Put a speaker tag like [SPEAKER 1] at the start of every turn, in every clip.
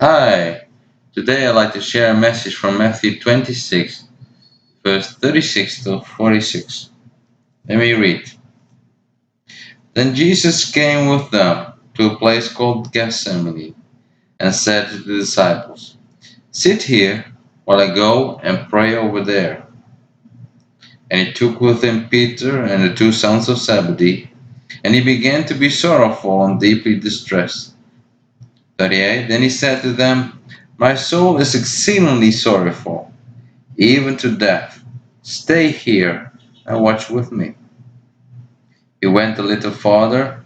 [SPEAKER 1] Hi, today I'd like to share a message from Matthew 26, verse 36 to 46. Let me read. Then Jesus came with them to a place called Gethsemane and said to the disciples, "Sit here while I go and pray over there." And he took with him Peter and the two sons of Zebedee, and he began to be sorrowful and deeply distressed. 38. Then he said to them, "My soul is exceedingly sorrowful, even to death. Stay here and watch with me." He went a little farther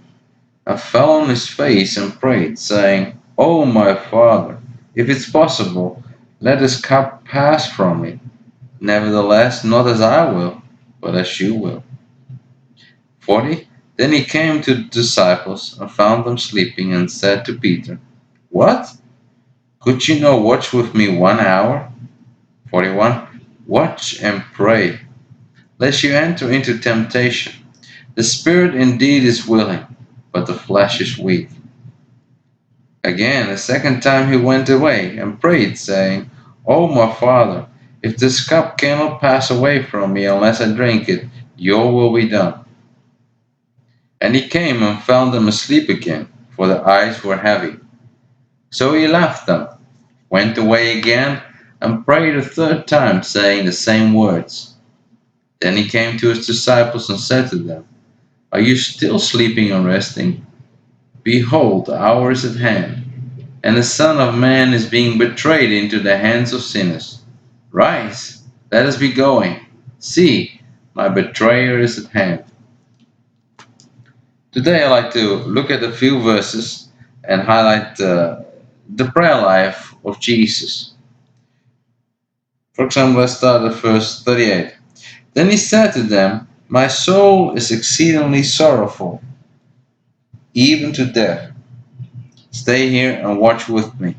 [SPEAKER 1] and fell on his face and prayed, saying, "Oh, my Father, if it's possible, let this cup pass from me. Nevertheless, not as I will, but as you will." 40. Then he came to the disciples and found them sleeping and said to Peter, "What? Could you not watch with me 1 hour?" 41. Watch and pray, lest you enter into temptation. The spirit indeed is willing, but the flesh is weak. Again, a second time he went away and prayed, saying, "O my Father, if this cup cannot pass away from me unless I drink it, your will be done." And he came and found them asleep again, for their eyes were heavy. So he left them, went away again, and prayed a third time, saying the same words. Then he came to his disciples and said to them, "Are you still sleeping and resting? Behold, the hour is at hand, and the Son of Man is being betrayed into the hands of sinners. Rise, let us be going. See, my betrayer is at hand." Today I'd like to look at a few verses and highlight the prayer life of Jesus. For example, let's start at verse 38. Then he said to them, "My soul is exceedingly sorrowful, even to death. Stay here and watch with me."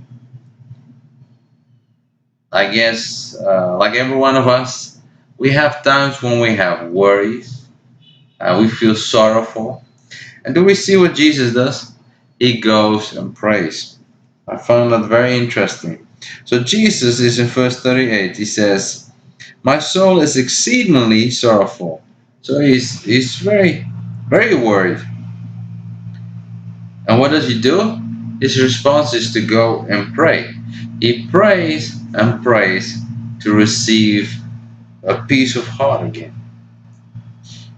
[SPEAKER 1] I guess, like every one of us, we have times when we have worries, we feel sorrowful. And do we see what Jesus does? He goes and prays. I found that very interesting. So Jesus is in verse 38. He says, "My soul is exceedingly sorrowful." So he's very, very worried. And what does he do? His response is to go and pray. He prays and prays to receive a peace of heart again.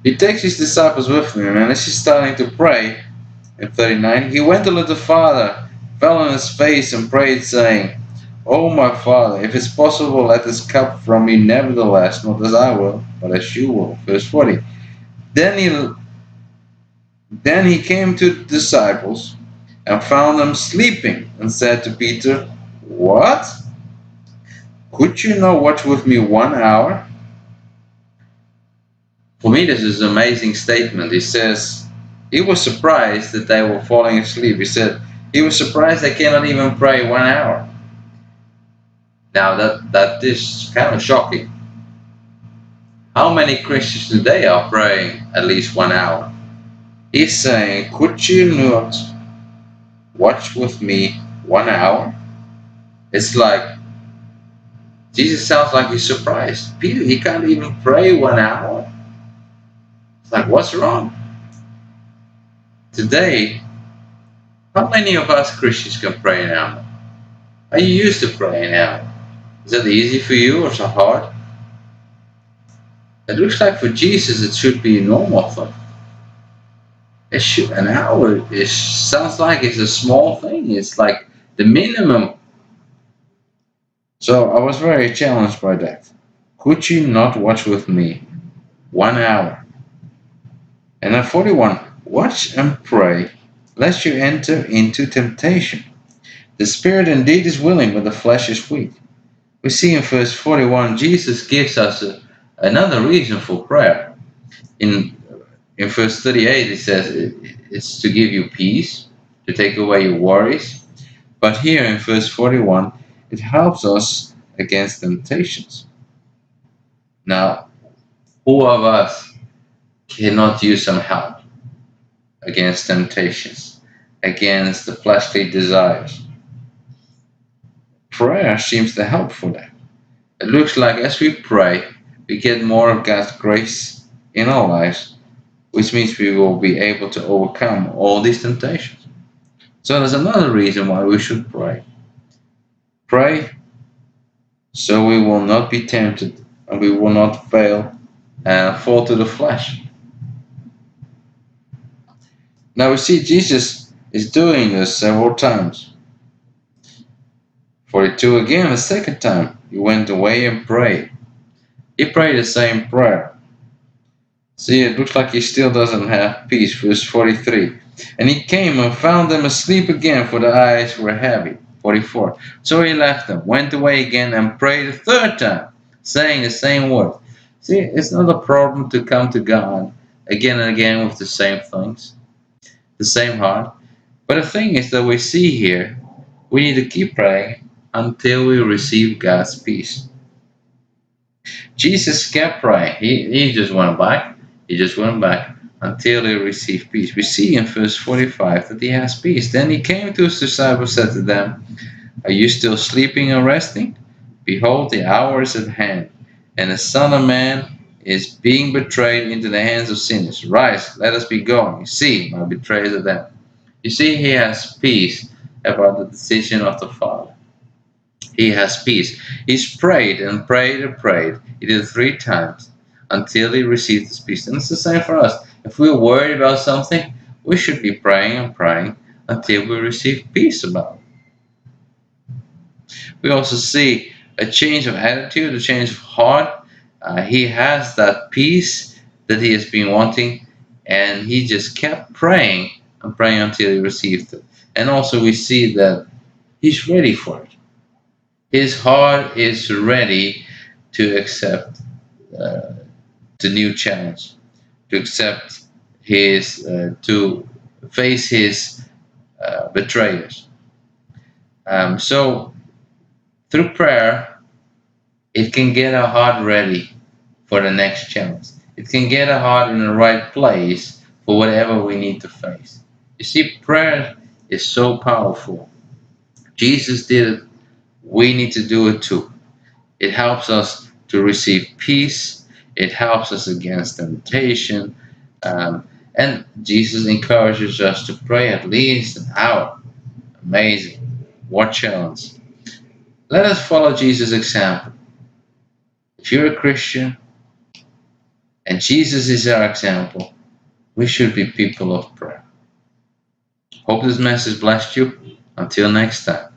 [SPEAKER 1] He takes his disciples with him, and as he's starting to pray, in 39, he went a little farther, fell on his face, and prayed, saying, "Oh, my Father, if it's possible, let this cup from me, nevertheless, not as I will, but as you will." Verse 40. Then he, then he came to the disciples and found them sleeping, and said to Peter, "What? Could you not watch with me 1 hour?" For me, this is an amazing statement. He says he was surprised that they were falling asleep. He said he was surprised they cannot even pray 1 hour. Now that is kind of shocking. How many Christians today are praying at least 1 hour? He's saying, "Could you not watch with me 1 hour?" It's like Jesus sounds like he's surprised. Peter, he can't even pray 1 hour. It's like, what's wrong? Today, how many of us Christians can pray an hour? Are you used to praying an hour? Is that easy for you or so hard? It looks like for Jesus it should be a normal thing. An hour sounds like it's a small thing. It's like the minimum. So I was very challenged by that. Could you not watch with me 1 hour? And at 41, watch and pray, lest you enter into temptation. The spirit indeed is willing, but the flesh is weak. We see in verse 41, Jesus gives us another reason for prayer. In verse 38, it says it's to give you peace, to take away your worries. But here in verse 41, it helps us against temptations. Now, who of us cannot use some help against temptations, against the fleshly desires? prayer seems to help for that. It looks like as we pray, we get more of God's grace in our lives, which means we will be able to overcome all these temptations. So there's another reason why we should pray. Pray so we will not be tempted and we will not fail and fall to the flesh. Now we see Jesus is doing this several times. 42 again, the second time, he went away and prayed. He prayed the same prayer. See, it looks like he still doesn't have peace. Verse 43. And he came and found them asleep again, for the eyes were heavy. 44. So he left them, went away again, and prayed a third time, saying the same word. See, it's not a problem to come to God again and again with the same things, the same heart. But the thing is that we see here, we need to keep praying until we receive God's peace. Jesus kept praying. He just went back. He just went back until he received peace. We see in verse 45 that he has peace. Then he came to his disciples and said to them, are you still sleeping and resting? Behold, the hour is at hand, and the Son of Man is being betrayed into the hands of sinners. Rise, let us be going. See, my betrayers are them. You see, he has peace about the decision of the Father. He has peace. He's prayed and prayed and prayed. He did it 3 times until he received his peace. And it's the same for us. If we're worried about something, we should be praying and praying until we receive peace about it. We also see a change of attitude, a change of heart. He has that peace that he has been wanting, and he just kept praying and praying until he received it. And also we see that he's ready for it. His heart is ready to accept the new challenge, to accept to face his betrayers. So through prayer, it can get our heart ready for the next challenge. It can get our heart in the right place for whatever we need to face. You see, prayer is so powerful. Jesus did it. We need to do it too. It helps us to receive peace. It helps us against temptation. And Jesus encourages us to pray at least an hour. Amazing. What challenge. Let us follow Jesus' example. If you're a Christian and Jesus is our example, we should be people of prayer. Hope this message blessed you. Until next time.